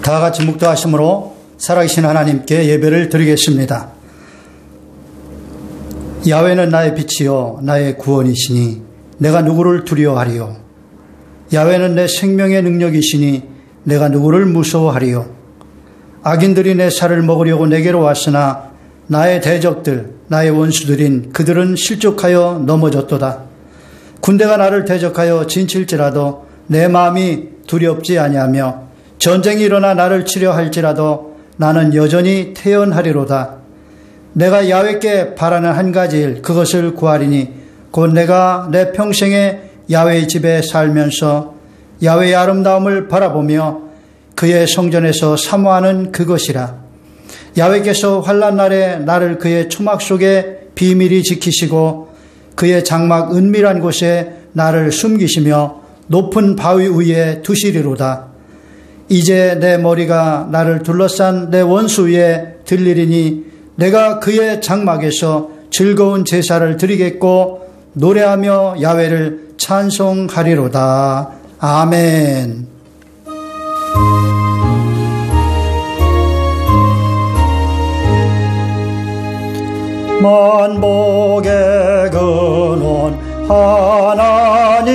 다 같이 묵도하심으로 살아계신 하나님께 예배를 드리겠습니다. 야훼는 나의 빛이요 나의 구원이시니 내가 누구를 두려워하리요. 야훼는 내 생명의 능력이시니 내가 누구를 무서워하리요. 악인들이 내 살을 먹으려고 내게로 왔으나 나의 대적들, 나의 원수들인 그들은 실족하여 넘어졌도다. 군대가 나를 대적하여 진칠지라도 내 마음이 두렵지 아니하며 전쟁이 일어나 나를 치려 할지라도 나는 여전히 태연하리로다. 내가 야훼께 바라는 한 가지 일, 그것을 구하리니 곧 내가 내 평생에 야훼의 집에 살면서 야훼의 아름다움을 바라보며 그의 성전에서 사모하는 그것이라. 야훼께서 환난 날에 나를 그의 초막 속에 비밀히 지키시고 그의 장막 은밀한 곳에 나를 숨기시며 높은 바위 위에 두시리로다. 이제 내 머리가 나를 둘러싼 내 원수 위에 들리리니 내가 그의 장막에서 즐거운 제사를 드리겠고 노래하며 야훼를 찬송하리로다. 아멘. 만복의 근원 하나님,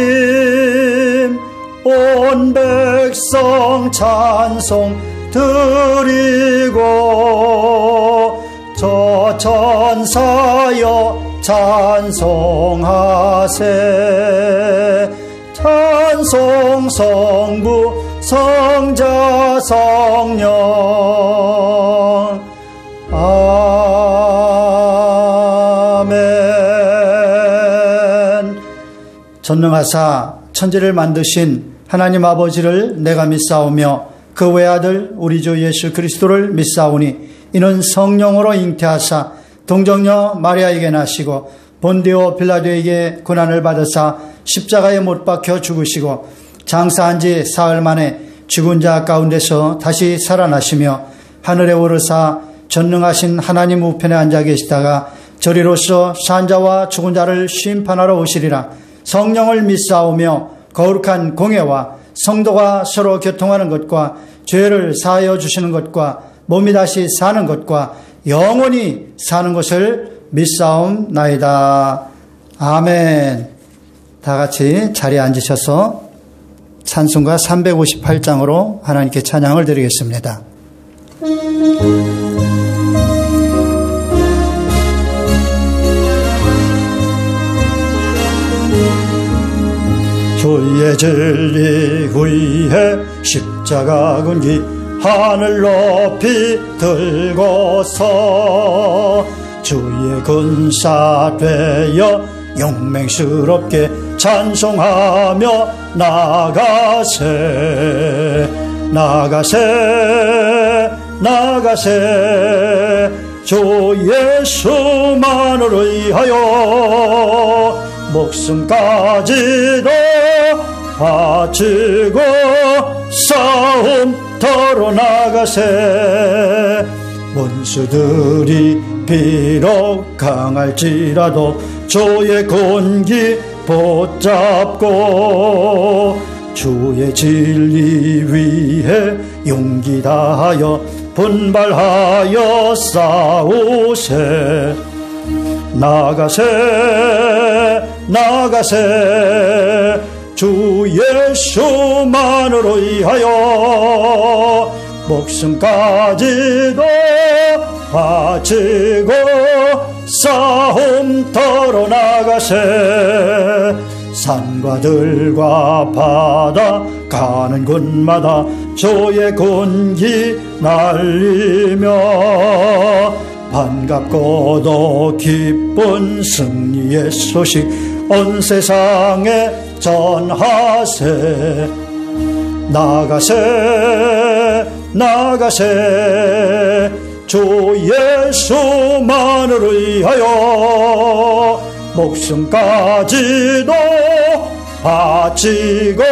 온 백성 찬송 드리고 저 천사여 찬송하세. 찬송 성부 성자 성령. 아멘. 전능하사 천지를 만드신 하나님 아버지를 내가 믿사오며 그 외아들 우리 주 예수 그리스도를 믿사오니 이는 성령으로 잉태하사 동정녀 마리아에게 나시고 본디오 빌라도에게 고난을 받으사 십자가에 못 박혀 죽으시고 장사한 지 사흘 만에 죽은 자 가운데서 다시 살아나시며 하늘에 오르사 전능하신 하나님 우편에 앉아 계시다가 저리로서 산자와 죽은 자를 심판하러 오시리라. 성령을 믿사오며 거룩한 공예와 성도가 서로 교통하는 것과 죄를 사하여 주시는 것과 몸이 다시 사는 것과 영원히 사는 것을 믿사옵나이다. 아멘. 다 같이 자리에 앉으셔서 찬송가 358장으로 하나님께 찬양을 드리겠습니다. 주의 진리 위해 십자가 근기 하늘 높이 들고서 주의 군사 되어 용맹스럽게 찬송하며 나가세. 나가세 나가세. 주 예수만을 위하여 목숨까지도 바치고 싸움터로 나가세. 원수들이 비록 강할지라도 주의 군기 붙잡고 주의 진리 위해 용기 다하여 분발하여 싸우세. 나가세 나가세. 주 예수만을 위하여 목숨까지도 바치고 싸움터로 나가세. 산과 들과 바다 가는 곳마다 주의 군기 날리며 반갑고도 기쁜 승리의 소식 온 세상에 전하세. 나가세 나가세. 주 예수만을 위하여 목숨까지도 바치고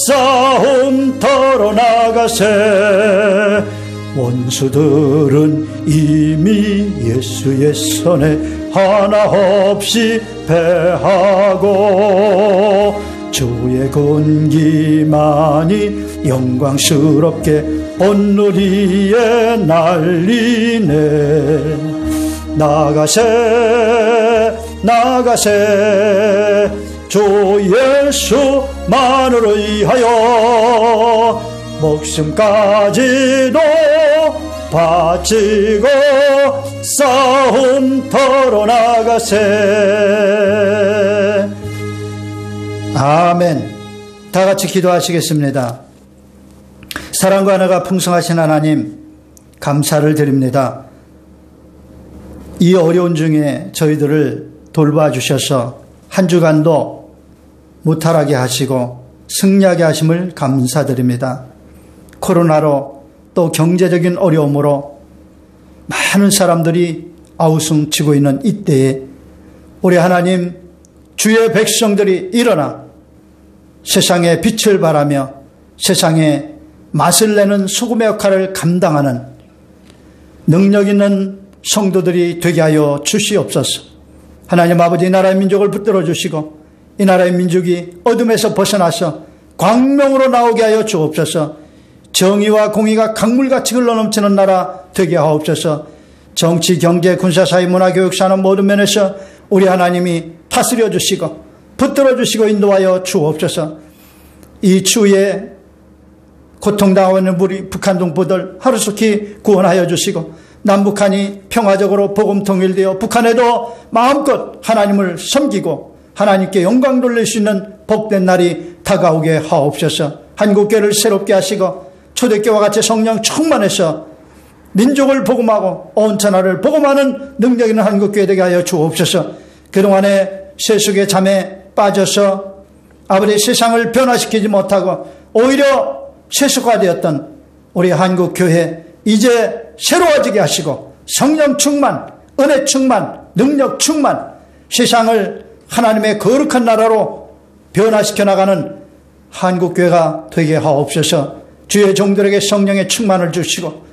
싸움터로 나가세. 원수들은 이미 예수의 손에 하나 없이 패하고 주의 군기만이 영광스럽게 온누리에 날리네. 나가세 나가세 주 예수만을 위하여 목숨까지도 바치고 싸움터로 나가세. 아멘. 다 같이 기도하시겠습니다. 사랑과 은혜가 풍성하신 하나님, 감사를 드립니다. 이 어려운 중에 저희들을 돌봐주셔서 한 주간도 무탈하게 하시고 승리하게 하심을 감사드립니다. 코로나로 또 경제적인 어려움으로 많은 사람들이 아우성치고 있는 이때에 우리 하나님, 주의 백성들이 일어나 세상에 빛을 발하며 세상에 맛을 내는 소금의 역할을 감당하는 능력 있는 성도들이 되게 하여 주시옵소서. 하나님 아버지, 이 나라의 민족을 붙들어 주시고 이 나라의 민족이 어둠에서 벗어나서 광명으로 나오게 하여 주옵소서. 정의와 공의가 강물같이 흘러넘치는 나라 되게 하옵소서. 정치, 경제, 군사, 사회, 문화, 교육, 산업 모든 면에서 우리 하나님이 다스려 주시고 붙들어 주시고 인도하여 주옵소서. 이 추위에 고통당하고 있는 우리 북한 동포들 하루속히 구원하여 주시고 남북한이 평화적으로 복음 통일되어 북한에도 마음껏 하나님을 섬기고 하나님께 영광 돌릴 수 있는 복된 날이 다가오게 하옵소서. 한국교회를 새롭게 하시고 초대교회와 같이 성령 충만해서 민족을 복음하고 온 천하를 복음하는 능력 있는 한국교회 되게 하여 주옵소서. 그동안에 세속의 잠에 빠져서 아버지 세상을 변화시키지 못하고 오히려 세속화되었던 우리 한국교회 이제 새로워지게 하시고 성령 충만, 은혜 충만, 능력 충만, 세상을 하나님의 거룩한 나라로 변화시켜 나가는 한국교회가 되게 하옵소서. 주의 종들에게 성령의 충만을 주시고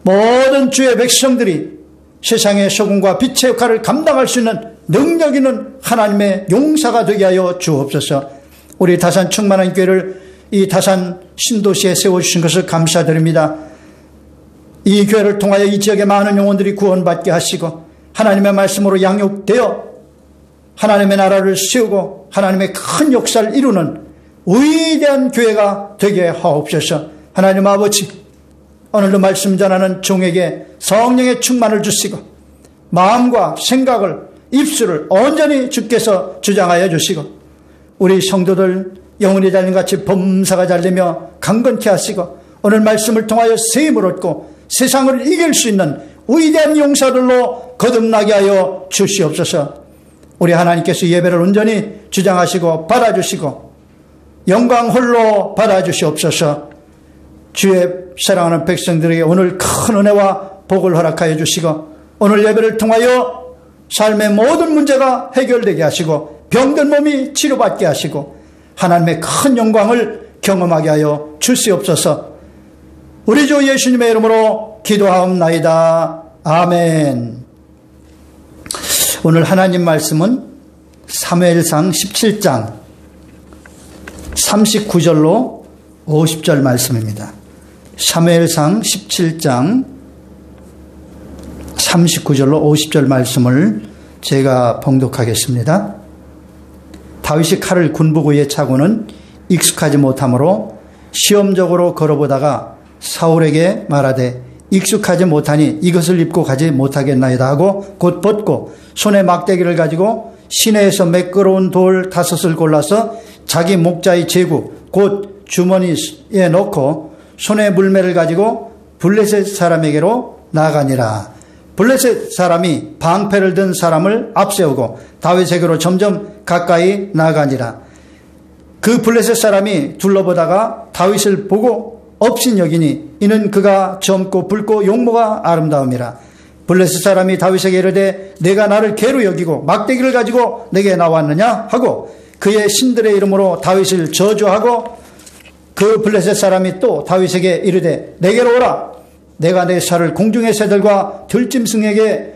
모든 주의 백성들이 세상의 소금과 빛의 역할을 감당할 수 있는 능력 있는 하나님의 용사가 되게 하여 주옵소서. 우리 다산 충만한 교회를 이 다산 신도시에 세워주신 것을 감사드립니다. 이 교회를 통하여 이 지역의 많은 영혼들이 구원받게 하시고 하나님의 말씀으로 양육되어 하나님의 나라를 세우고 하나님의 큰 역사를 이루는 위대한 교회가 되게 하옵소서. 하나님 아버지, 오늘도 말씀 전하는 종에게 성령의 충만을 주시고 마음과 생각을, 입술을 온전히 주께서 주장하여 주시고 우리 성도들 영혼이 달림같이 범사가 잘되며 강건케 하시고 오늘 말씀을 통하여 세임을 얻고 세상을 이길 수 있는 위대한 용사들로 거듭나게 하여 주시옵소서. 우리 하나님께서 예배를 온전히 주장하시고 받아주시고 영광 홀로 받아주시옵소서. 주의 사랑하는 백성들에게 오늘 큰 은혜와 복을 허락하여 주시고 오늘 예배를 통하여 삶의 모든 문제가 해결되게 하시고 병든 몸이 치료받게 하시고 하나님의 큰 영광을 경험하게 하여 주시옵소서. 우리 주 예수님의 이름으로 기도하옵나이다. 아멘. 오늘 하나님 말씀은 사무엘상 17장 39절로 50절 말씀입니다. 사무엘상 17장 39절로 50절 말씀을 제가 봉독하겠습니다. 다윗이 칼을 군부구에 차고는 익숙하지 못하므로 시험적으로 걸어보다가 사울에게 말하되 익숙하지 못하니 이것을 입고 가지 못하겠나이다 하고 곧 벗고 손에 막대기를 가지고 시내에서 매끄러운 돌 5을 골라서 자기 목자의 제구 곧 주머니에 넣고 손에 물매를 가지고 블레셋 사람에게로 나아가니라. 블레셋 사람이 방패를 든 사람을 앞세우고 다윗에게로 점점 가까이 나아가니라. 그 블레셋 사람이 둘러보다가 다윗을 보고 업신여기니 이는 그가 젊고 붉고 용모가 아름다움이라. 블레셋 사람이 다윗에게 이르되 내가 나를 개로 여기고 막대기를 가지고 내게 나왔느냐 하고 그의 신들의 이름으로 다윗을 저주하고 그 블레셋 사람이 또 다윗에게 이르되 내게로 오라. 내가 내 살을 공중의 새들과 들짐승에게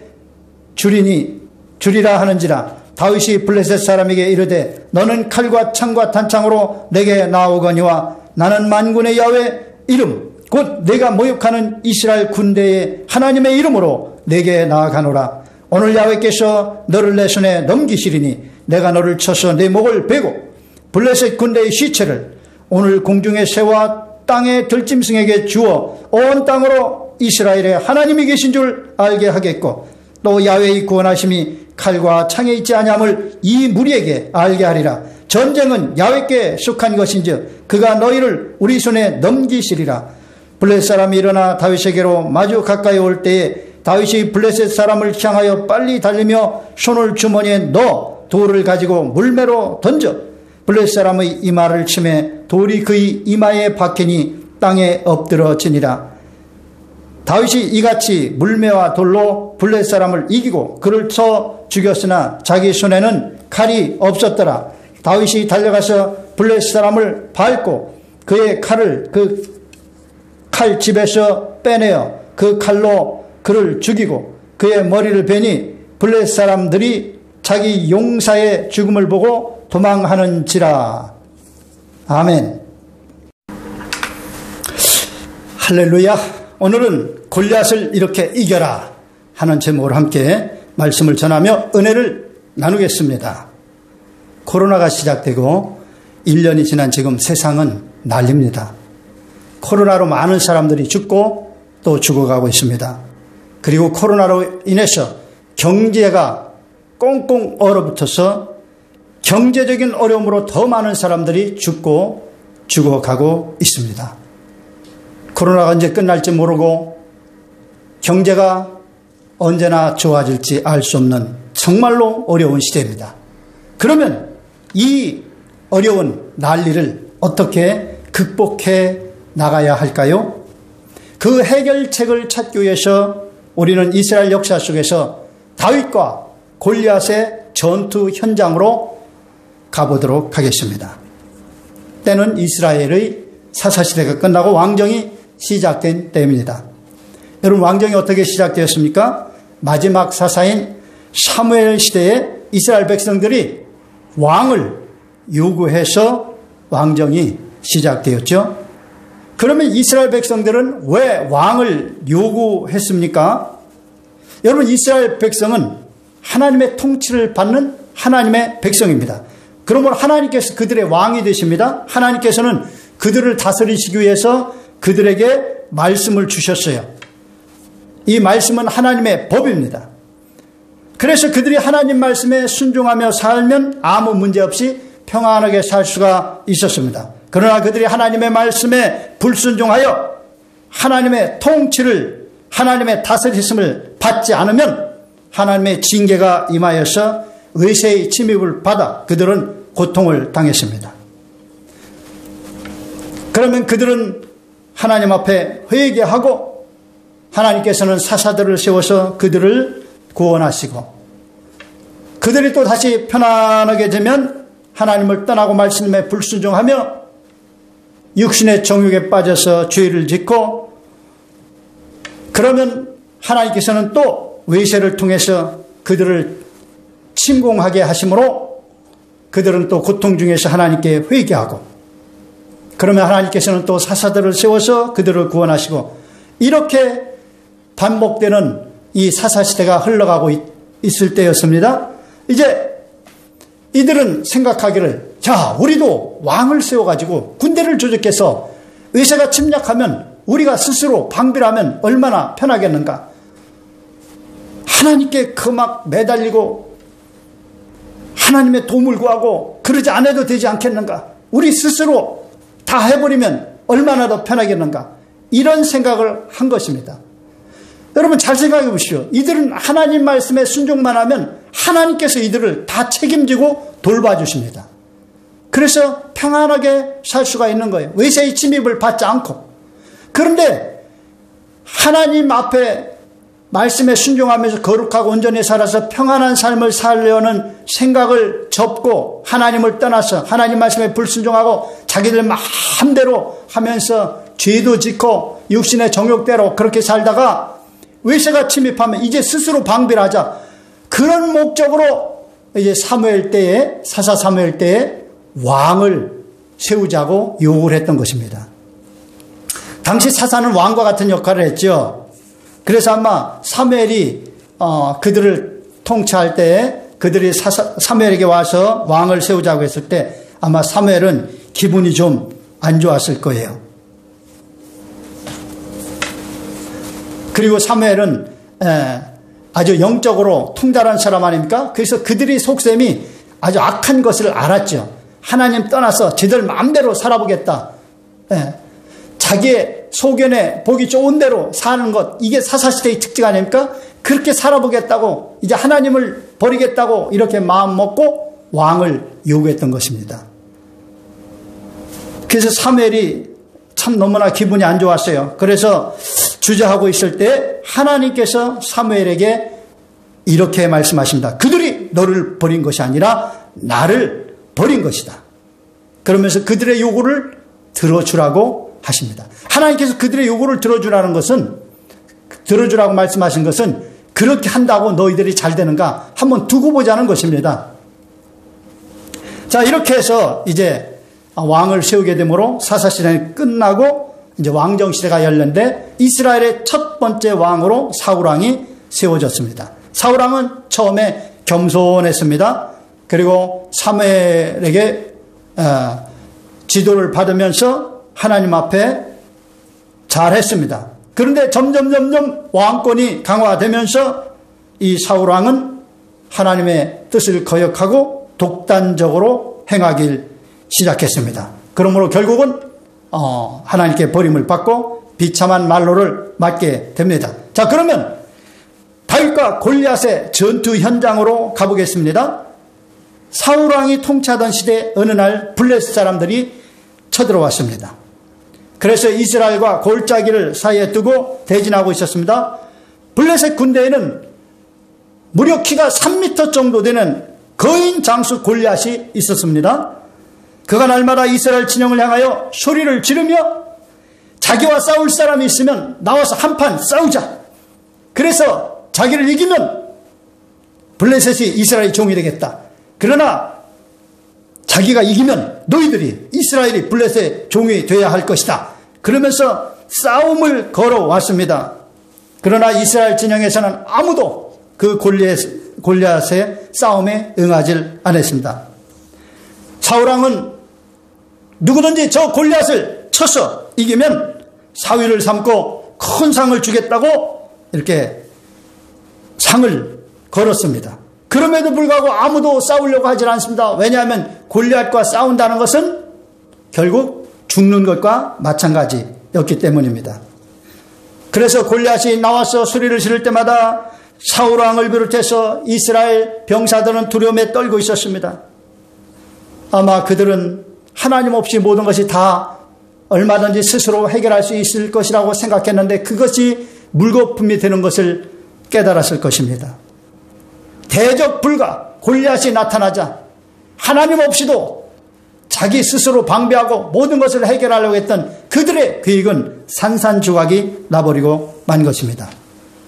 주리라 하는지라. 다윗이 블레셋 사람에게 이르되 너는 칼과 창과 단창으로 내게 나오거니와 나는 만군의 야훼 이름 곧 내가 모욕하는 이스라엘 군대의 하나님의 이름으로 내게 나아가노라. 오늘 야훼께서 너를 내 손에 넘기시리니 내가 너를 쳐서 내 목을 베고 블레셋 군대의 시체를 오늘 공중의 새와 땅의 들짐승에게 주어 온 땅으로 이스라엘의 하나님이 계신 줄 알게 하겠고 또 야훼의 구원하심이 칼과 창에 있지 아니함을 이 무리에게 알게 하리라. 전쟁은 야훼께 속한 것인즉 그가 너희를 우리 손에 넘기시리라. 블레셋 사람이 일어나 다윗에게로 마주 가까이 올 때에 다윗이 블레셋 사람을 향하여 빨리 달리며 손을 주머니에 넣어 돌을 가지고 물매로 던져 블레셋 사람의 이마를 치매 돌이 그의 이마에 박히니 땅에 엎드러지니라. 다윗이 이같이 물매와 돌로 블레셋 사람을 이기고 그를 쳐 죽였으나 자기 손에는 칼이 없었더라. 다윗이 달려가서 블레셋 사람을 밟고 그의 칼을 그 칼집에서 빼내어 그 칼로 그를 죽이고 그의 머리를 베니 블레셋 사람들이 자기 용사의 죽음을 보고 도망하는지라. 아멘. 할렐루야. 오늘은 골리앗을 이렇게 이겨라 하는 제목으로 함께 말씀을 전하며 은혜를 나누겠습니다. 코로나가 시작되고 1년이 지난 지금 세상은 난립니다. 코로나로 많은 사람들이 죽고 또 죽어가고 있습니다. 그리고 코로나로 인해서 경제가 꽁꽁 얼어붙어서 경제적인 어려움으로 더 많은 사람들이 죽고 죽어가고 있습니다. 코로나가 언제 끝날지 모르고 경제가 언제나 좋아질지 알 수 없는 정말로 어려운 시대입니다. 그러면 이 어려운 난리를 어떻게 극복해 나가야 할까요? 그 해결책을 찾기 위해서 우리는 이스라엘 역사 속에서 다윗과 골리앗의 전투 현장으로 가보도록 하겠습니다. 때는 이스라엘의 사사시대가 끝나고 왕정이 시작된 때입니다. 여러분, 왕정이 어떻게 시작되었습니까? 마지막 사사인 사무엘 시대에 이스라엘 백성들이 왕을 요구해서 왕정이 시작되었죠. 그러면 이스라엘 백성들은 왜 왕을 요구했습니까? 여러분, 이스라엘 백성은 하나님의 통치를 받는 하나님의 백성입니다. 그러므로 하나님께서 그들의 왕이 되십니다. 하나님께서는 그들을 다스리시기 위해서 그들에게 말씀을 주셨어요. 이 말씀은 하나님의 법입니다. 그래서 그들이 하나님 말씀에 순종하며 살면 아무 문제 없이 평안하게 살 수가 있었습니다. 그러나 그들이 하나님의 말씀에 불순종하여 하나님의 통치를, 하나님의 다스리심을 받지 않으면 하나님의 징계가 임하여서 의세의 침입을 받아 그들은 고통을 당했습니다. 그러면 그들은 하나님 앞에 회개하고 하나님께서는 사사들을 세워서 그들을 구원하시고 그들이 또 다시 편안하게 되면 하나님을 떠나고 말씀에 불순종하며 육신의 정욕에 빠져서 죄를 짓고 그러면 하나님께서는 또 외세를 통해서 그들을 침공하게 하심으로 그들은 또 고통 중에서 하나님께 회개하고 그러면 하나님께서는 또 사사들을 세워서 그들을 구원하시고 이렇게 반복되는 이 사사시대가 흘러가고 있을 때였습니다. 이제 이들은 생각하기를 자, 우리도 왕을 세워가지고 군대를 조직해서 외세가 침략하면 우리가 스스로 방비하면 얼마나 편하겠는가. 하나님께 그 막 매달리고 하나님의 도움을 구하고 그러지 않아도 되지 않겠는가. 우리 스스로 다 해버리면 얼마나 더 편하겠는가. 이런 생각을 한 것입니다. 여러분 잘 생각해 보십시오. 이들은 하나님 말씀에 순종만 하면 하나님께서 이들을 다 책임지고 돌봐주십니다. 그래서 평안하게 살 수가 있는 거예요. 외세의 침입을 받지 않고. 그런데 하나님 앞에 말씀에 순종하면서 거룩하고 온전히 살아서 평안한 삶을 살려는 생각을 접고 하나님을 떠나서 하나님 말씀에 불순종하고 자기들 마음대로 하면서 죄도 짓고 육신의 정욕대로 그렇게 살다가 외세가 침입하면 이제 스스로 방비를 하자. 그런 목적으로 이제 사무엘 때에, 사사 사무엘 때에 왕을 세우자고 요구를 했던 것입니다. 당시 사사는 왕과 같은 역할을 했죠. 그래서 아마 사무엘이 그들을 통치할 때 그들이 사무엘에게 와서 왕을 세우자고 했을 때 아마 사무엘은 기분이 좀 안 좋았을 거예요. 그리고 사무엘은 아주 영적으로 통달한 사람 아닙니까? 그래서 그들의 속셈이 아주 악한 것을 알았죠. 하나님 떠나서 지들 마음대로 살아보겠다. 자기의 소견에 보기 좋은 대로 사는 것, 이게 사사시대의 특징 아닙니까? 그렇게 살아보겠다고, 이제 하나님을 버리겠다고 이렇게 마음 먹고 왕을 요구했던 것입니다. 그래서 사무엘이 참 너무나 기분이 안 좋았어요. 그래서 주저하고 있을 때 하나님께서 사무엘에게 이렇게 말씀하십니다. 그들이 너를 버린 것이 아니라 나를 버린 것이다. 그러면서 그들의 요구를 들어주라고 하십니다. 하나님께서 그들의 요구를 들어주라고 말씀하신 것은 그렇게 한다고 너희들이 잘 되는가 한번 두고 보자는 것입니다. 자, 이렇게 해서 이제 왕을 세우게 되므로 사사시대는 끝나고 이제 왕정시대가 열렸는데 이스라엘의 첫 번째 왕으로 사울왕이 세워졌습니다. 사울왕은 처음에 겸손했습니다. 그리고 사무엘에게 지도를 받으면서 하나님 앞에 잘했습니다. 그런데 점점 왕권이 강화되면서 이 사울왕은 하나님의 뜻을 거역하고 독단적으로 행하길 시작했습니다. 그러므로 결국은 하나님께 버림을 받고 비참한 말로를 맞게 됩니다. 자, 그러면 다윗과 골리앗의 전투 현장으로 가보겠습니다. 사울왕이 통치하던 시대 어느 날 블레셋 사람들이 쳐들어왔습니다. 그래서 이스라엘과 골짜기를 사이에 두고 대진하고 있었습니다. 블레셋 군대에는 무려 키가 3m 정도 되는 거인 장수 골리앗이 있었습니다. 그가 날마다 이스라엘 진영을 향하여 소리를 지르며 자기와 싸울 사람이 있으면 나와서 한판 싸우자. 그래서 자기를 이기면 블레셋이 이스라엘의 종이 되겠다. 그러나 자기가 이기면 너희들이 이스라엘이 블레셋의 종이 되어야 할 것이다. 그러면서 싸움을 걸어왔습니다. 그러나 이스라엘 진영에서는 아무도 그 골리앗의 싸움에 응하지 않았습니다. 사울왕은 누구든지 저 골리앗을 쳐서 이기면 사위를 삼고 큰 상을 주겠다고 이렇게 상을 걸었습니다. 그럼에도 불구하고 아무도 싸우려고 하지 않습니다. 왜냐하면 골리앗과 싸운다는 것은 결국 죽는 것과 마찬가지였기 때문입니다. 그래서 골리앗이 나와서 소리를 지를 때마다 사울왕을 비롯해서 이스라엘 병사들은 두려움에 떨고 있었습니다. 아마 그들은 하나님 없이 모든 것이 다 얼마든지 스스로 해결할 수 있을 것이라고 생각했는데 그것이 물거품이 되는 것을 깨달았을 것입니다. 대적 불가 골리앗이 나타나자 하나님 없이도 자기 스스로 방비하고 모든 것을 해결하려고 했던 그들의 계획은 산산조각이 나버리고 만 것입니다.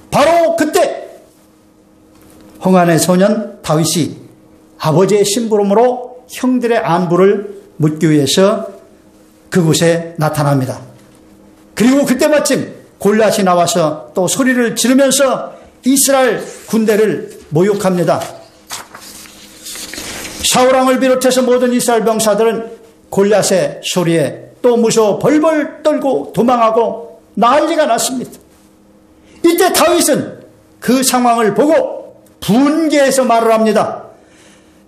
바로 그때 홍안의 소년 다윗이 아버지의 심부름으로 형들의 안부를 묻기 위해서 그곳에 나타납니다. 그리고 그때 마침 골리앗이 나와서 또 소리를 지르면서 이스라엘 군대를 모욕합니다. 사울왕을 비롯해서 모든 이스라엘 병사들은 골리앗의 소리에 또 무서워 벌벌 떨고 도망하고 난리가 났습니다. 이때 다윗은 그 상황을 보고 분개해서 말을 합니다.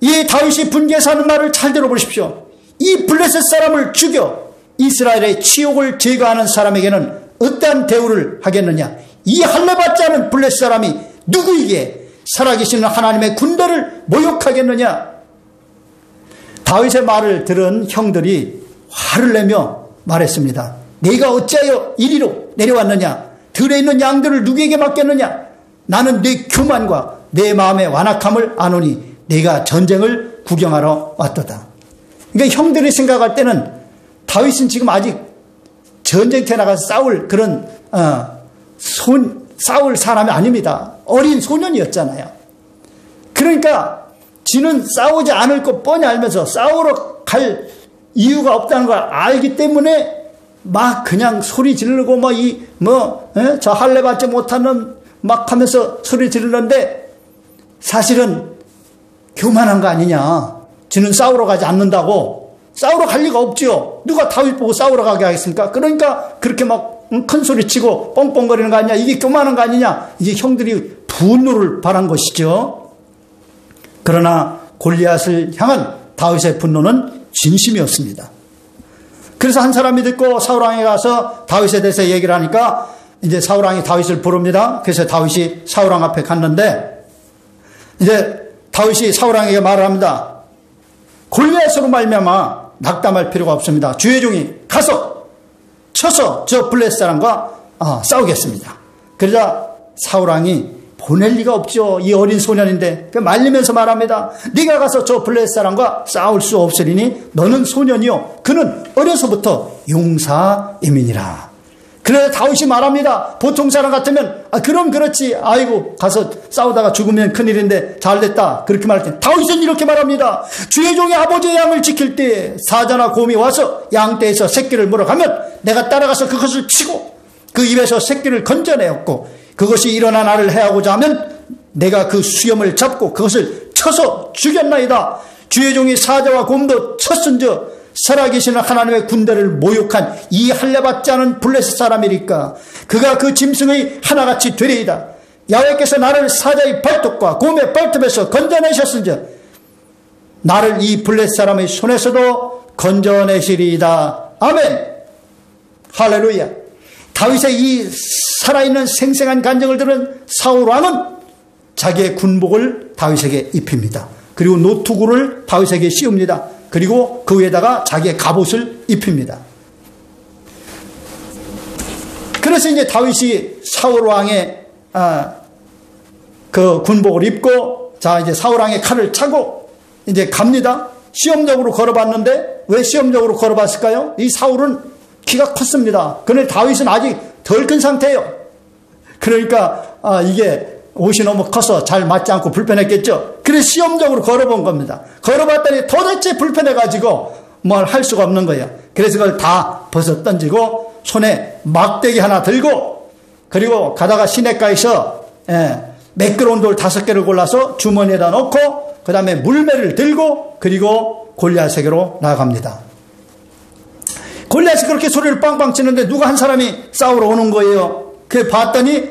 이 다윗이 분개해서 하는 말을 잘 들어보십시오. 이 블레셋 사람을 죽여 이스라엘의 치욕을 제거하는 사람에게는 어떠한 대우를 하겠느냐. 이 할례받지 않은 블레셋 사람이 누구에게 살아계시는 하나님의 군대를 모욕하겠느냐. 다윗의 말을 들은 형들이 화를 내며 말했습니다. 네가 어찌하여 이리로 내려왔느냐. 들에 있는 양들을 누구에게 맡겼느냐. 나는 네 교만과 내 마음의 완악함을 아노니 네가 전쟁을 구경하러 왔도다. 그러니까 형들이 생각할 때는 다윗은 지금 아직 전쟁터에 나가서 싸울 그런 싸울 사람이 아닙니다. 어린 소년이었잖아요. 그러니까 지는 싸우지 않을 것 뻔히 알면서 싸우러 갈 이유가 없다는 걸 알기 때문에 막 그냥 소리 지르고 저 할례 받지 못하는 막 하면서 소리 지르는데 사실은 교만한 거 아니냐. 지는 싸우러 가지 않는다고. 싸우러 갈 리가 없지요. 누가 다윗 보고 싸우러 가게 하겠습니까? 그러니까 그렇게 막 큰 소리 치고 뻥뻥거리는 거 아니냐. 이게 교만한 거 아니냐. 이게 형들이 분노를 발한 것이죠. 그러나 골리앗을 향한 다윗의 분노는 진심이었습니다. 그래서 한 사람이 듣고 사울왕에 가서 다윗에 대해서 얘기를 하니까 이제 사울왕이 다윗을 부릅니다. 그래서 다윗이 사울왕 앞에 갔는데 이제 다윗이 사울왕에게 말을 합니다. 골리앗으로 말미암아 낙담할 필요가 없습니다. 주의 종이 가서 쳐서 저 블레셋 사람과 싸우겠습니다. 그러자 사울왕이 보낼 리가 없죠. 이 어린 소년인데 말리면서 말합니다. 네가 가서 저 블레셋 사람과 싸울 수 없으리니 너는 소년이요 그는 어려서부터 용사임이니라. 그래서 다윗이 말합니다. 보통 사람 같으면 그럼 그렇지. 아이고 가서 싸우다가 죽으면 큰일인데 잘됐다. 그렇게 말할 때 다윗은 이렇게 말합니다. 주의 종이 아버지의 양을 지킬 때 사자나 곰이 와서 양떼에서 새끼를 물어가면 내가 따라가서 그것을 치고 그 입에서 새끼를 건져내었고 그것이 일어나 나를 해하고자 하면 내가 그 수염을 잡고 그것을 쳐서 죽였나이다. 주의 종이 사자와 곰도 쳤은저 살아계시는 하나님의 군대를 모욕한 이 할례받지 않은 블레셋 사람이니까 그가 그 짐승의 하나같이 되리이다. 야훼께서 나를 사자의 발톱과 곰의 발톱에서 건져내셨은저 나를 이 블레셋 사람의 손에서도 건져내시리이다. 아멘. 할렐루야. 다윗의 이 살아있는 생생한 간증을 들은 사울왕은 자기의 군복을 다윗에게 입힙니다. 그리고 노투구를 다윗에게 씌웁니다. 그리고 그 위에다가 자기의 갑옷을 입힙니다. 그래서 이제 다윗이 사울왕의 그 군복을 입고 자 이제 사울왕의 칼을 차고 이제 갑니다. 시험적으로 걸어봤는데 왜 시험적으로 걸어봤을까요? 이 사울은 키가 컸습니다. 그런데 다윗은 아직 덜 큰 상태예요. 그러니까 이게 옷이 너무 커서 잘 맞지 않고 불편했겠죠. 그래서 시험적으로 걸어본 겁니다. 걸어봤더니 도대체 불편해가지고 뭘 할 수가 없는 거예요. 그래서 그걸 다 벗어 던지고 손에 막대기 하나 들고 그리고 가다가 시냇가에서 매끄러운 돌 5개를 골라서 주머니에다 넣고 그 다음에 물매를 들고 그리고 골리앗에게로 나아갑니다. 골리앗이 그렇게 소리를 빵빵 치는데 누가 한 사람이 싸우러 오는 거예요. 그래 봤더니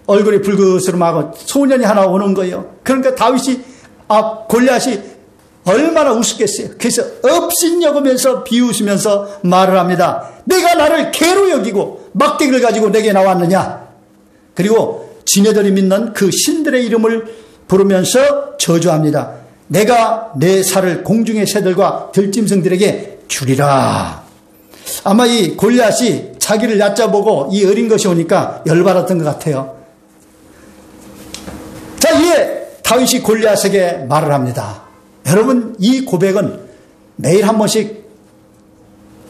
얼굴이 붉으스름하고 소년이 하나 오는 거예요. 그러니까 다윗이 골리앗이 얼마나 우습겠어요. 그래서 업신여기면서 비웃으면서 말을 합니다. 내가 나를 개로 여기고 막대기를 가지고 내게 나왔느냐. 그리고 지네들이 믿는 그 신들의 이름을 부르면서 저주합니다. 내가 내 살을 공중의 새들과 들짐승들에게 주리라. 아마 이 골리앗이 자기를 얕잡아보고 이 어린 것이 오니까 열받았던 것 같아요. 자, 이에 다윗이 골리앗에게 말을 합니다. 여러분, 이 고백은 매일 한 번씩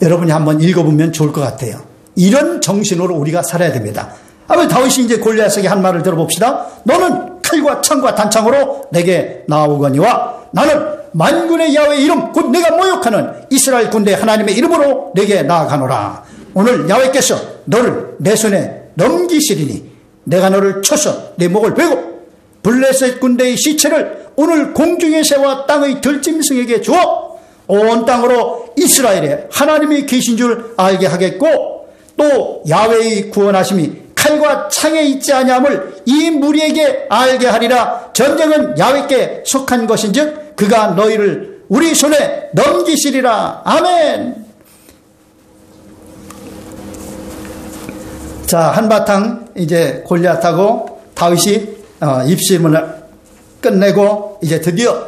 여러분이 한번 읽어보면 좋을 것 같아요. 이런 정신으로 우리가 살아야 됩니다. 아마 다윗이 이제 골리앗에게 한 말을 들어봅시다. 너는 칼과 창과 단창으로 내게 나오거니와 나는 만군의 야훼의 이름 곧 내가 모욕하는 이스라엘 군대 하나님의 이름으로 내게 나아가노라. 오늘 야훼께서 너를 내 손에 넘기시리니 내가 너를 쳐서 내 목을 베고 블레셋 군대의 시체를 오늘 공중의 새와 땅의 들짐승에게 주어 온 땅으로 이스라엘에 하나님이 계신 줄 알게 하겠고 또 야훼의 구원하심이 칼과 창에 있지 아니함을 이 무리에게 알게 하리라. 전쟁은 야훼께 속한 것인즉 그가 너희를 우리 손에 넘기시리라. 아멘. 자, 한바탕 이제 골리앗하고 다윗이 입심을 끝내고 이제 드디어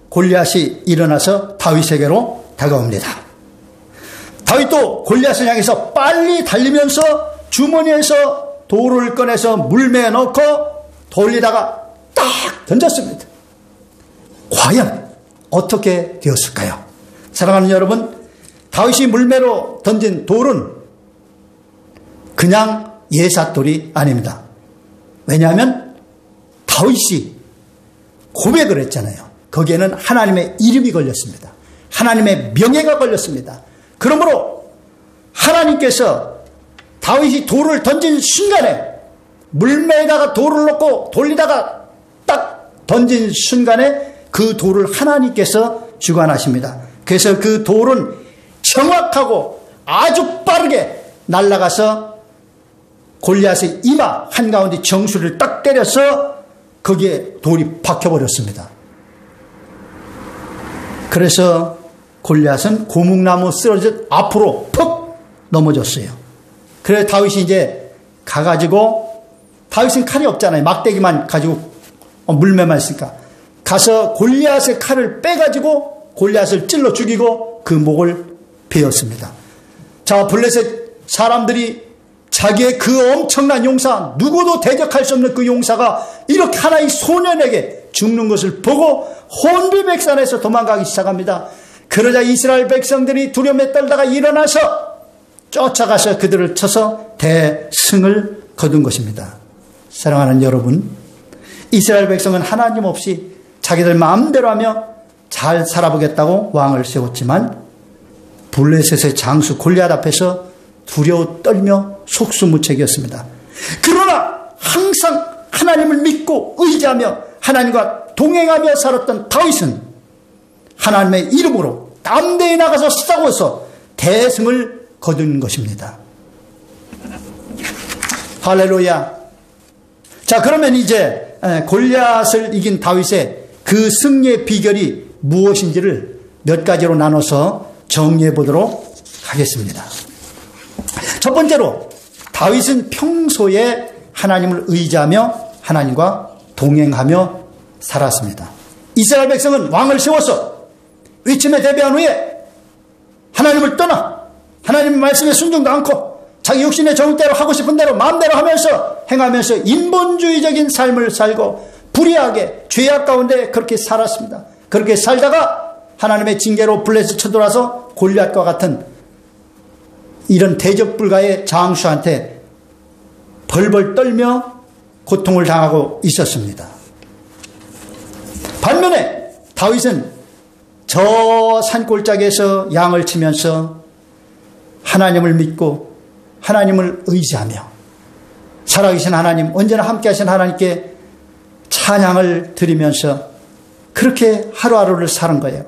골리앗이 일어나서 다윗에게로 다가옵니다. 다윗도 골리앗을 향해서 빨리 달리면서 주머니에서 돌을 꺼내서 물매에 넣고 돌리다가 딱 던졌습니다. 과연 어떻게 되었을까요? 사랑하는 여러분, 다윗이 물매로 던진 돌은 그냥 예삿돌이 아닙니다. 왜냐하면 다윗이 고백을 했잖아요. 거기에는 하나님의 이름이 걸렸습니다. 하나님의 명예가 걸렸습니다. 그러므로 하나님께서 다윗이 돌을 던진 순간에 물매에다가 돌을 넣고 돌리다가 딱 던진 순간에 그 돌을 하나님께서 주관하십니다. 그래서 그 돌은 정확하고 아주 빠르게 날아가서 골리앗의 이마 한가운데 정수를 딱 때려서 거기에 돌이 박혀버렸습니다. 그래서 골리앗은 고목나무 쓰러져 앞으로 퍽 넘어졌어요. 그래서 다윗이 이제 가가지고, 다윗은 칼이 없잖아요. 막대기만 가지고 물매만 있으니까 가서 골리앗의 칼을 빼가지고 골리앗을 찔러 죽이고 그 목을 베었습니다. 자, 블레셋 사람들이 자기의 그 엄청난 용사, 누구도 대적할 수 없는 그 용사가 이렇게 하나의 소년에게 죽는 것을 보고 혼비백산해서 도망가기 시작합니다. 그러자 이스라엘 백성들이 두려움에 떨다가 일어나서 쫓아가서 그들을 쳐서 대승을 거둔 것입니다. 사랑하는 여러분, 이스라엘 백성은 하나님 없이 자기들 마음대로 하며 잘 살아보겠다고 왕을 세웠지만 블레셋의 장수 골리앗 앞에서 두려워 떨며 속수무책이었습니다. 그러나 항상 하나님을 믿고 의지하며 하나님과 동행하며 살았던 다윗은 하나님의 이름으로 담대히 나가서 싸워서 대승을 거둔 것입니다. 할렐루야. 자, 그러면 이제 골리앗을 이긴 다윗의 그 승리의 비결이 무엇인지를 몇 가지로 나눠서 정리해 보도록 하겠습니다. 첫 번째로, 다윗은 평소에 하나님을 의지하며 하나님과 동행하며 살았습니다. 이스라엘 백성은 왕을 세워서 위침에 대비한 후에 하나님을 떠나 하나님의 말씀에 순종도 않고 자기 육신의 정욕대로 하고 싶은 대로 마음대로 하면서 행하면서 인본주의적인 삶을 살고 불의하게 죄악 가운데 그렇게 살았습니다. 그렇게 살다가 하나님의 징계로 블레셋 쳐들어와서 골리앗과 같은 이런 대적 불가의 장수한테 벌벌 떨며 고통을 당하고 있었습니다. 반면에 다윗은 저 산골짜기에서 양을 치면서 하나님을 믿고 하나님을 의지하며 살아계신 하나님, 언제나 함께 하신 하나님께 찬양을 드리면서 그렇게 하루하루를 사는 거예요.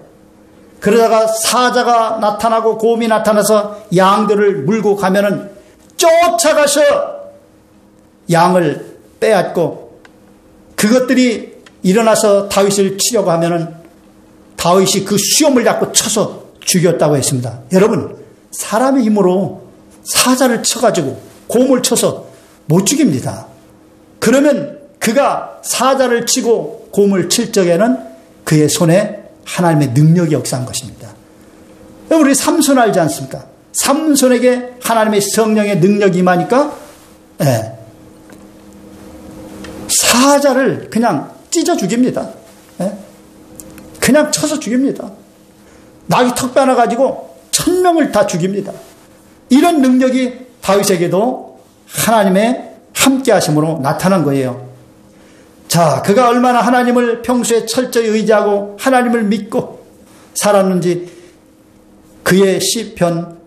그러다가 사자가 나타나고 곰이 나타나서 양들을 물고 가면은 쫓아가서 양을 빼앗고, 그것들이 일어나서 다윗을 치려고 하면은 다윗이 그 수염을 잡고 쳐서 죽였다고 했습니다. 여러분, 사람의 힘으로 사자를 쳐가지고 곰을 쳐서 못 죽입니다. 그러면 그가 사자를 치고 곰을 칠 적에는 그의 손에 하나님의 능력이 역사한 것입니다. 우리 삼손 알지 않습니까? 삼손에게 하나님의 성령의 능력이 임하니까 사자를 그냥 찢어 죽입니다. 그냥 쳐서 죽입니다. 낙이 턱 빠나가지고 1000명을 다 죽입니다. 이런 능력이 다윗에게도 하나님의 함께 하심으로 나타난 거예요. 자, 그가 얼마나 하나님을 평소에 철저히 의지하고 하나님을 믿고 살았는지 그의 시편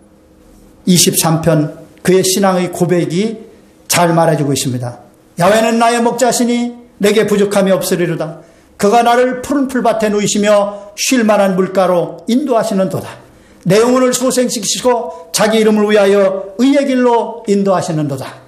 23편, 그의 신앙의 고백이 잘 말해주고 있습니다. 야훼는 나의 목자시니 내게 부족함이 없으리로다. 그가 나를 푸른 풀밭에 누이시며 쉴 만한 물가로 인도하시는도다. 내 영혼을 소생시키시고 자기 이름을 위하여 의의 길로 인도하시는도다.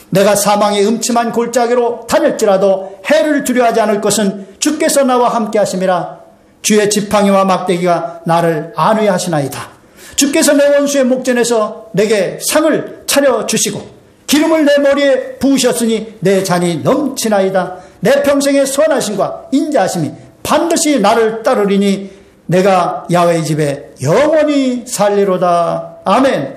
내가 사망의 음침한 골짜기로 다닐지라도 해를 두려워하지 않을 것은 주께서 나와 함께 하심이라. 주의 지팡이와 막대기가 나를 안위하시나이다. 주께서 내 원수의 목전에서 내게 상을 차려주시고 기름을 내 머리에 부으셨으니 내 잔이 넘치나이다. 내 평생의 선하심과 인자하심이 반드시 나를 따르리니 내가 야훼의 집에 영원히 살리로다. 아멘.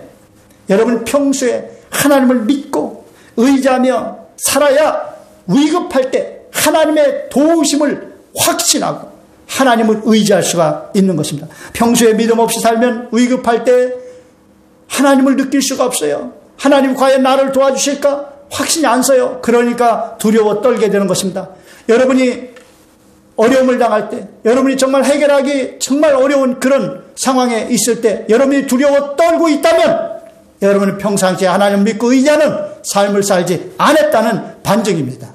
여러분, 평소에 하나님을 믿고 의지하며 살아야 위급할 때 하나님의 도우심을 확신하고 하나님을 의지할 수가 있는 것입니다. 평소에 믿음 없이 살면 위급할 때 하나님을 느낄 수가 없어요. 하나님 과연 나를 도와주실까? 확신이 안 서요. 그러니까 두려워 떨게 되는 것입니다. 여러분이 어려움을 당할 때, 여러분이 정말 해결하기 정말 어려운 그런 상황에 있을 때 여러분이 두려워 떨고 있다면 여러분은 평상시에 하나님을 믿고 의지하는 삶을 살지 않았다는 반증입니다.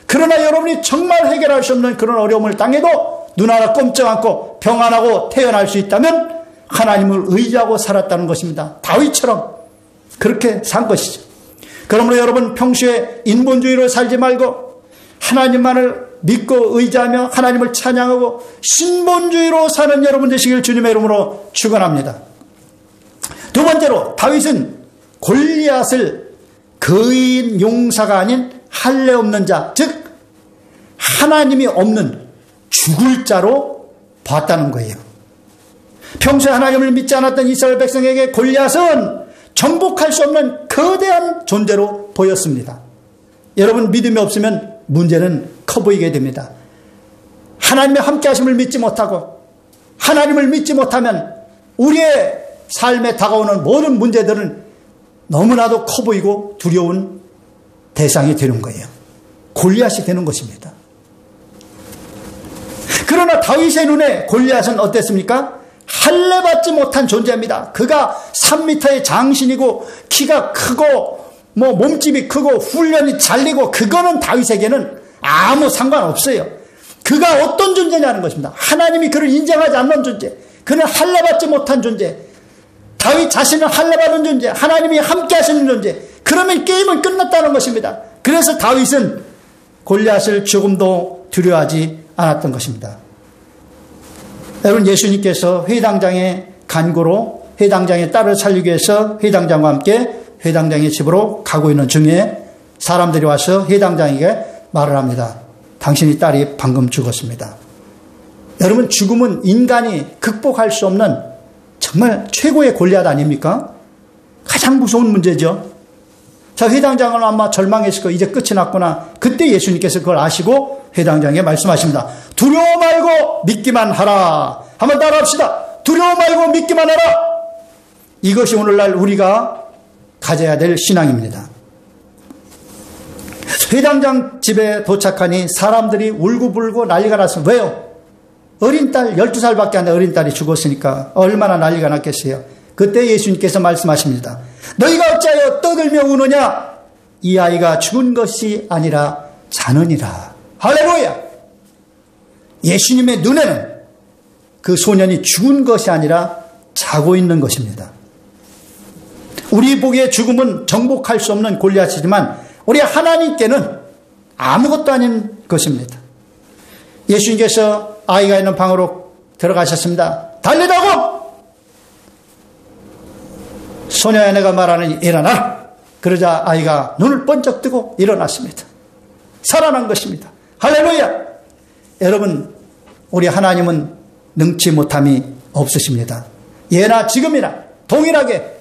그러나 여러분이 정말 해결할 수 없는 그런 어려움을 당해도 눈 하나 꼼짝 않고 평안하고 태어날 수 있다면 하나님을 의지하고 살았다는 것입니다. 다윗처럼 그렇게 산 것이죠. 그러므로 여러분 평소에 인본주의로 살지 말고 하나님만을 믿고 의지하며 하나님을 찬양하고 신본주의로 사는 여러분 되시길 주님의 이름으로 축원합니다. 두 번째로 다윗은 골리앗을 거인 용사가 아닌 할례 없는 자, 즉 하나님이 없는 죽을 자로 봤다는 거예요. 평소에 하나님을 믿지 않았던 이스라엘 백성에게 골리앗은 정복할 수 없는 거대한 존재로 보였습니다. 여러분 믿음이 없으면 문제는 커 보이게 됩니다. 하나님의 함께 하심을 믿지 못하고 하나님을 믿지 못하면 우리의 삶에 다가오는 모든 문제들은 너무나도 커 보이고 두려운 대상이 되는 거예요. 골리앗이 되는 것입니다. 그러나 다윗의 눈에 골리앗은 어땠습니까? 할례받지 못한 존재입니다. 그가 3m의 장신이고 키가 크고 몸집이 크고 훈련이 잘리고 그거는 다윗에게는 아무 상관없어요. 그가 어떤 존재냐는 것입니다. 하나님이 그를 인정하지 않는 존재, 그는 할례받지 못한 존재, 다윗 자신은 할례받은 존재, 하나님이 함께 하시는 존재, 그러면 게임은 끝났다는 것입니다. 그래서 다윗은 골리앗을 조금도 두려워하지 않았던 것입니다. 여러분 예수님께서 회당장의 간구로 회당장의 딸을 살리기 위해서 회당장과 함께 회당장의 집으로 가고 있는 중에 사람들이 와서 회당장에게 말을 합니다. 당신의 딸이 방금 죽었습니다. 여러분 죽음은 인간이 극복할 수 없는 정말 최고의 골리앗 아닙니까? 가장 무서운 문제죠. 자, 회당장은 아마 절망했을 거예요. 이제 끝이 났구나. 그때 예수님께서 그걸 아시고 회당장에게 말씀하십니다. 두려워 말고 믿기만 하라. 한번 따라합시다. 두려워 말고 믿기만 하라. 이것이 오늘날 우리가 가져야 될 신앙입니다. 회당장 집에 도착하니 사람들이 울고불고 난리가 났습니다. 왜요? 어린 딸, 12살밖에 안 된 어린 딸이 죽었으니까 얼마나 난리가 났겠어요. 그때 예수님께서 말씀하십니다. 너희가 어찌하여 떠들며 우느냐? 이 아이가 죽은 것이 아니라 자느니라. 할렐루야! 예수님의 눈에는 그 소년이 죽은 것이 아니라 자고 있는 것입니다. 우리 보기에 죽음은 정복할 수 없는 골리앗이지만 우리 하나님께는 아무것도 아닌 것입니다. 예수님께서 아이가 있는 방으로 들어가셨습니다. 달리라고! 소녀의 아내가 말하는 일어나라. 그러자 아이가 눈을 번쩍 뜨고 일어났습니다. 살아난 것입니다. 할렐루야! 여러분, 우리 하나님은 능치 못함이 없으십니다. 예나 지금이나 동일하게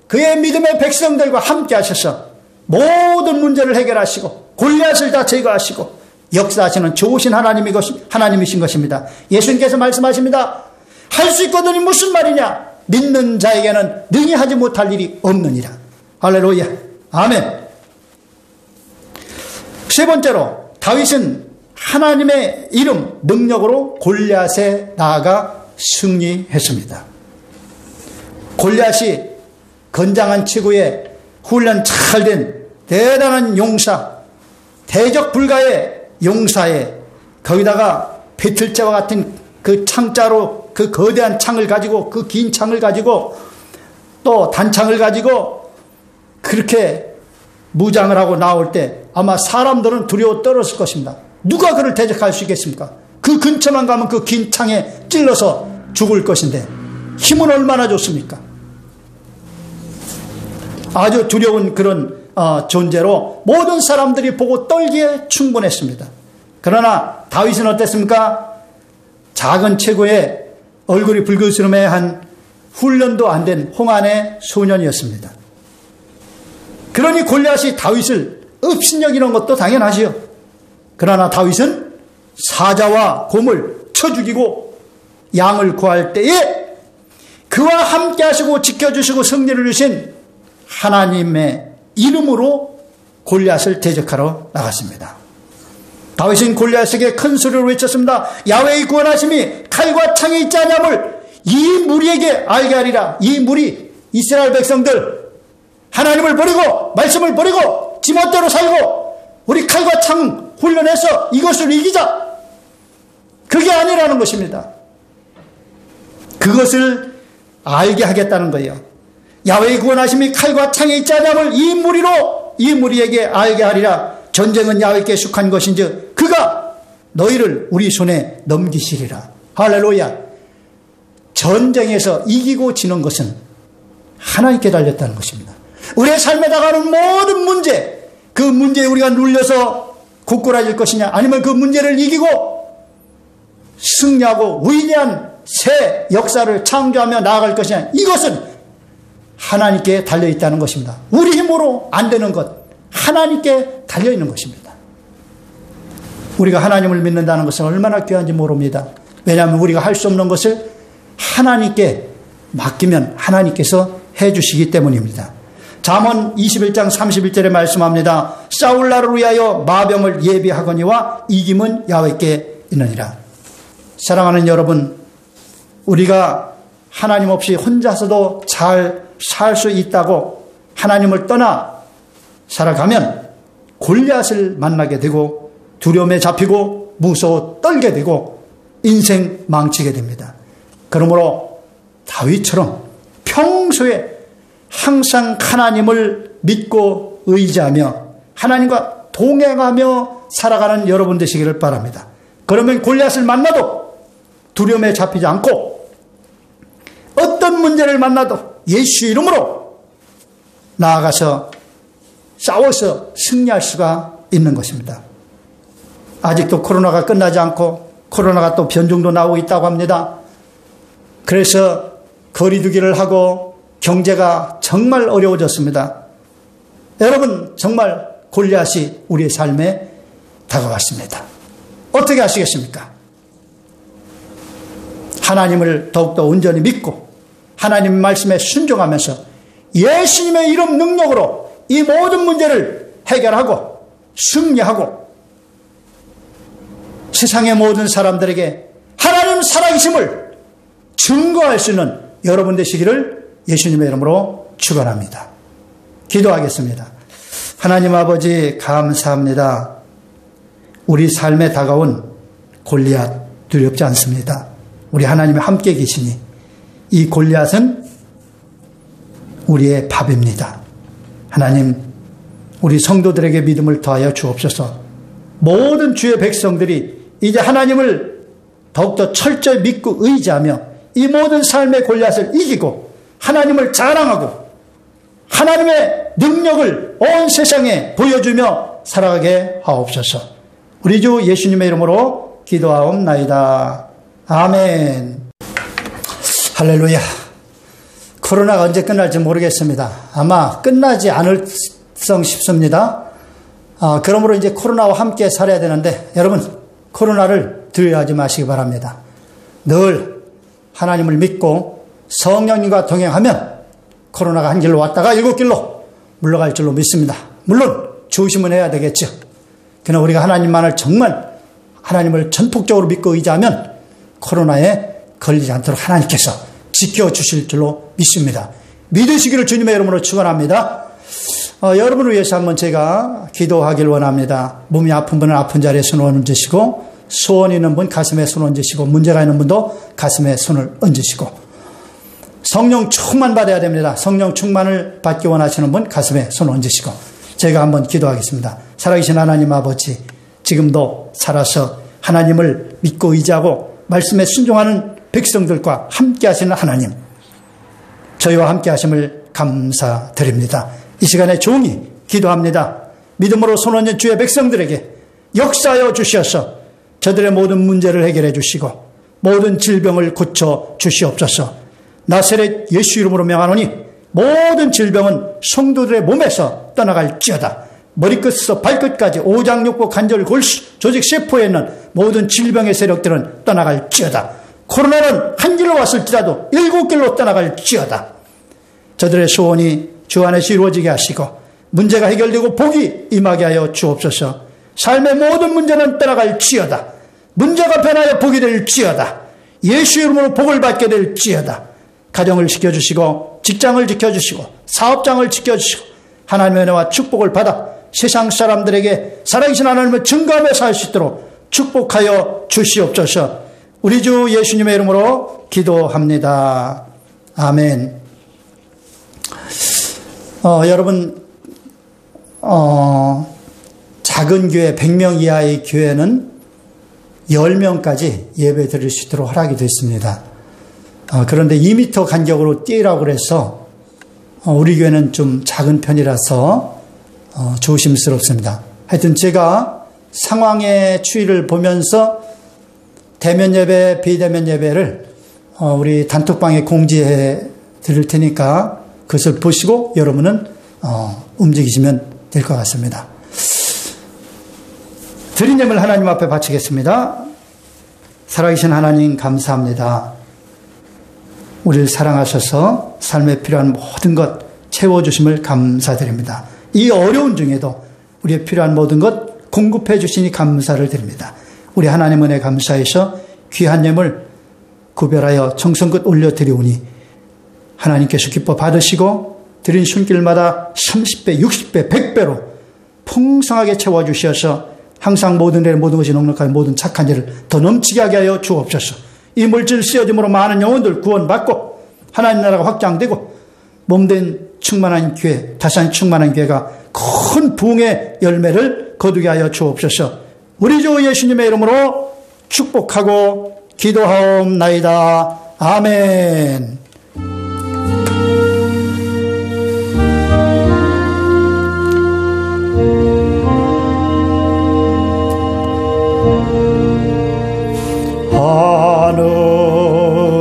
그의 믿음의 백성들과 함께 하셔서 모든 문제를 해결하시고 골리앗을 다 제거하시고 역사하시는 좋으신 하나님이신 것입니다. 예수님께서 말씀하십니다. 할 수 있거든이 무슨 말이냐? 믿는 자에게는 능히 하지 못할 일이 없느니라. 할렐루야. 아멘. 세 번째로 다윗은 하나님의 이름, 능력으로 골리앗에 나아가 승리했습니다. 골리앗이 건장한 체구에 훈련 잘 된 대단한 용사, 대적 불가의 용사에 거기다가 배틀자와 같은 그 창자로 그 거대한 창을 가지고 그 긴 창을 가지고 또 단창을 가지고 그렇게 무장을 하고 나올 때 아마 사람들은 두려워 떨었을 것입니다. 누가 그를 대적할 수 있겠습니까? 그 근처만 가면 그 긴 창에 찔러서 죽을 것인데 힘은 얼마나 좋습니까? 아주 두려운 그런 존재로 모든 사람들이 보고 떨기에 충분했습니다. 그러나 다윗은 어땠습니까? 작은 체구에 얼굴이 붉으스름해한 훈련도 안 된 홍안의 소년이었습니다. 그러니 골리앗이 다윗을 업신여기는 것도 당연하지요. 그러나 다윗은 사자와 곰을 쳐 죽이고 양을 구할 때에 그와 함께 하시고 지켜주시고 승리를 주신 하나님의 이름으로 골리앗을 대적하러 나갔습니다. 다윗은 골리앗에게 큰 소리로 외쳤습니다. 야훼의 구원하심이 칼과 창에 있지 않음을 이 무리에게 알게 하리라. 이 무리 이스라엘 백성들 하나님을 버리고 말씀을 버리고 지멋대로 살고 우리 칼과 창 훈련해서 이것을 이기자. 그게 아니라는 것입니다. 그것을 알게 하겠다는 거예요. 야훼의 구원하심이 칼과 창에 있지 않음을 이 무리에게 알게 하리라. 전쟁은 야훼께 속한 것인즉 그가 너희를 우리 손에 넘기시리라. 할렐루야. 전쟁에서 이기고 지는 것은 하나님께 달렸다는 것입니다. 우리의 삶에 다가오는 모든 문제, 그 문제에 우리가 눌려서 고꾸라질 것이냐, 아니면 그 문제를 이기고 승리하고 위대한 새 역사를 창조하며 나아갈 것이냐, 이것은 하나님께 달려있다는 것입니다. 우리 힘으로 안 되는 것, 하나님께 달려있는 것입니다. 우리가 하나님을 믿는다는 것은 얼마나 귀한지 모릅니다. 왜냐하면 우리가 할 수 없는 것을 하나님께 맡기면 하나님께서 해주시기 때문입니다. 잠언 21장 31절에 말씀합니다. 싸울 날을 위하여 마병을 예비하거니와 이김은 야훼께 있느니라. 사랑하는 여러분, 우리가 하나님 없이 혼자서도 잘 살 수 있다고 하나님을 떠나 살아가면 골리앗을 만나게 되고 두려움에 잡히고 무서워 떨게 되고 인생 망치게 됩니다. 그러므로 다윗처럼 평소에 항상 하나님을 믿고 의지하며 하나님과 동행하며 살아가는 여러분 되시기를 바랍니다. 그러면 골리앗을 만나도 두려움에 잡히지 않고 어떤 문제를 만나도 예수 이름으로 나아가서 싸워서 승리할 수가 있는 것입니다. 아직도 코로나가 끝나지 않고 코로나가 또 변종도 나오고 있다고 합니다. 그래서 거리두기를 하고 경제가 정말 어려워졌습니다. 여러분, 정말 골리앗이 우리의 삶에 다가왔습니다. 어떻게 하시겠습니까? 하나님을 더욱더 온전히 믿고 하나님의 말씀에 순종하면서 예수님의 이름 능력으로 이 모든 문제를 해결하고 승리하고 세상의 모든 사람들에게 하나님 살아계심을 증거할 수 있는 여러분 되시기를 예수님의 이름으로 축원합니다. 기도하겠습니다. 하나님 아버지, 감사합니다. 우리 삶에 다가온 골리앗 두렵지 않습니다. 우리 하나님이 함께 계시니 이 골리앗은 우리의 밥입니다. 하나님, 우리 성도들에게 믿음을 더하여 주옵소서. 모든 주의 백성들이 이제 하나님을 더욱더 철저히 믿고 의지하며 이 모든 삶의 골리앗을 이기고 하나님을 자랑하고 하나님의 능력을 온 세상에 보여주며 살아가게 하옵소서. 우리 주 예수님의 이름으로 기도하옵나이다. 아멘. 할렐루야. 코로나가 언제 끝날지 모르겠습니다. 아마 끝나지 않을 성 싶습니다. 그러므로 이제 코로나와 함께 살아야 되는데 여러분, 코로나를 두려워하지 마시기 바랍니다. 늘 하나님을 믿고 성령님과 동행하면 코로나가 한 길로 왔다가 일곱 길로 물러갈 줄로 믿습니다. 물론 조심은 해야 되겠죠. 그러나 우리가 하나님만을 정말 하나님을 전폭적으로 믿고 의지하면 코로나에 걸리지 않도록 하나님께서 지켜주실 줄로 믿습니다. 믿으시기를 주님의 이름으로 축원합니다. 여러분을 위해서 한번 제가 기도하길 원합니다. 몸이 아픈 분은 아픈 자리에 손을 얹으시고, 소원이 있는 분 가슴에 손을 얹으시고, 문제가 있는 분도 가슴에 손을 얹으시고, 성령 충만 받아야 됩니다. 성령 충만을 받기 원하시는 분 가슴에 손을 얹으시고, 제가 한번 기도하겠습니다. 살아계신 하나님 아버지, 지금도 살아서 하나님을 믿고 의지하고 말씀에 순종하는 백성들과 함께 하시는 하나님, 저희와 함께 하심을 감사드립니다. 이 시간에 종이 기도합니다. 믿음으로 손 얹은 주의 백성들에게 역사하여 주시어서 저들의 모든 문제를 해결해 주시고 모든 질병을 고쳐 주시옵소서. 나사렛 예수 이름으로 명하노니 모든 질병은 성도들의 몸에서 떠나갈지어다. 머리끝에서 발끝까지 오장육부 관절 골수 조직 세포에 있는 모든 질병의 세력들은 떠나갈지어다. 코로나는 한 길로 왔을지라도 일곱 길로 떠나갈지어다. 저들의 소원이 주 안에서 이루어지게 하시고 문제가 해결되고 복이 임하게 하여 주옵소서. 삶의 모든 문제는 떠나갈지어다. 문제가 변하여 복이 될지어다. 예수 이름으로 복을 받게 될지어다. 가정을 지켜주시고 직장을 지켜주시고 사업장을 지켜주시고 하나님의 은혜와 축복을 받아 세상 사람들에게 살아계신 하나님을 증거하며 살 수 있도록 축복하여 주시옵소서. 우리 주 예수님의 이름으로 기도합니다. 아멘. 여러분, 작은 교회 100명 이하의 교회는 10명까지 예배 드릴 수 있도록 허락이 됐습니다. 그런데 2m 간격으로 뛰라고 그래서 우리 교회는 좀 작은 편이라서 조심스럽습니다. 하여튼 제가 상황의 추이를 보면서 대면 예배, 비대면 예배를 우리 단톡방에 공지해 드릴 테니까 그것을 보시고 여러분은 움직이시면 될 것 같습니다. 드린 예물 하나님 앞에 바치겠습니다. 살아계신 하나님 감사합니다. 우리를 사랑하셔서 삶에 필요한 모든 것 채워주심을 감사드립니다. 이 어려운 중에도 우리의 필요한 모든 것 공급해 주시니 감사를 드립니다. 우리 하나님 은혜 감사해서 귀한 예물 구별하여 정성껏 올려드리오니 하나님께서 기뻐 받으시고 드린 손길마다 30배, 60배, 100배로 풍성하게 채워주셔서 항상 모든 일, 모든 것이 넉넉하게 모든 착한 일을 더 넘치게 하게 하여 주옵소서. 이 물질 쓰여짐으로 많은 영혼들 구원받고 하나님 나라가 확장되고 몸된 충만한 교회, 다시 충만한 교회가 큰 부흥의 열매를 거두게 하여 주옵소서. 우리 주 예수님의 이름으로 축복하고 기도하옵나이다. 아멘.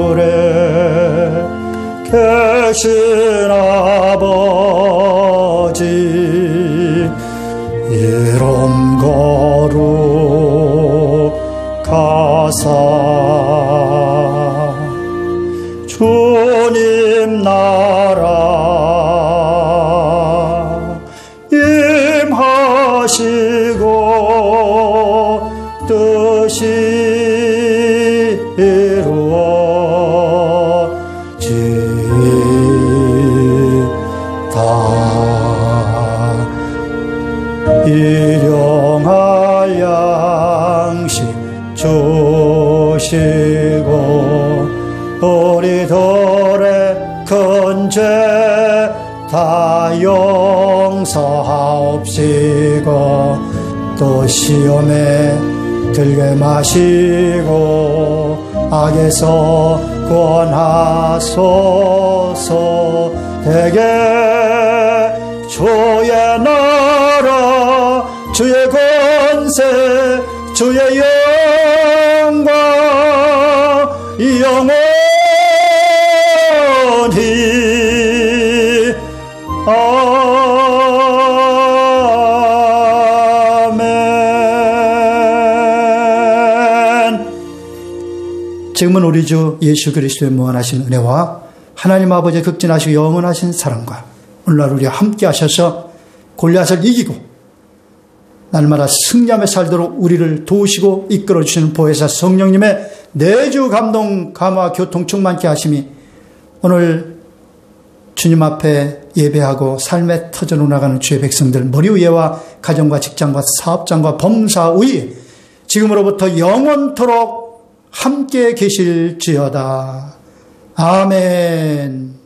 하늘에 계신 아버지 이름 거룩하사 주님 나라 임하시고 뜻이 일용할 양식 주시고 우리들의 큰 죄 다 용서하옵시고 또 시험에 들게 마시고 악에서 구원하소서. 대개 주의 나라 주의 권세 주의 영광 영원히 아멘. 지금은 우리 주 예수 그리스도의 무한하신 은혜와 하나님 아버지의 극진하시고 영원하신 사랑과 오늘날 우리와 함께 하셔서 골리앗을 이기고 날마다 승리하며 살도록 우리를 도우시고 이끌어주시는 보혜사 성령님의 내주 감동 감화 교통 충만케 하심이 오늘 주님 앞에 예배하고 삶의 터전으로 나가는 주의 백성들 머리 위에와 가정과 직장과 사업장과 범사 위에 지금으로부터 영원토록 함께 계실지어다. 아멘.